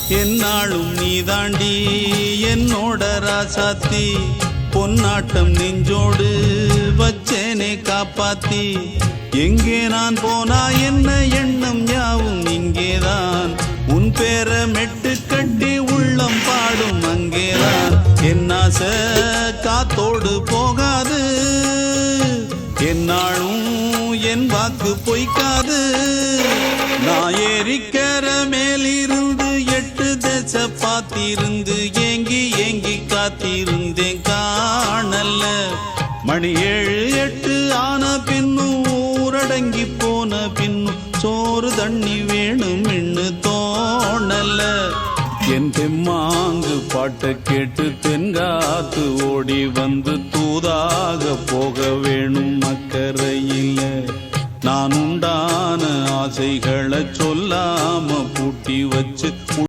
என்னாலும் நீ தாண்டி என்னோட ராசாத்தி பொன்னாட்டம் நெஞ்சோடு வச்சேனே காப்பாத்தி எங்கே நான் போனா என்ன எண்ணம் யாவும் இங்கேதான் உன் பேர மெட்டு கட்டி உள்ளம் பாடும் அங்கேதான் என் ஆசை காத்தோடு போகாது என்னாலும் என் வாக்கு பொய்க்காது நான் ஏறிக்கிற மேலிருந்து 8 தேச பார்த்திருந்து ஏங்கி ஏங்கி காத்திருந்தேன் காணல்ல மணி 7 8 ஆன பின்னும் ஊரடங்கி போன பின்னும் சோறு தண்ணி வேணும் இன்னு தோணல்ல என் தெம்மாங்கு பாட்டை கேட்டு தென்காத்து ஓடி வந்து தூதாக போக வேணும் அக்கறையில நான் உண்டான ஆசைகளை சொல்லாம பூட்டி வச்சு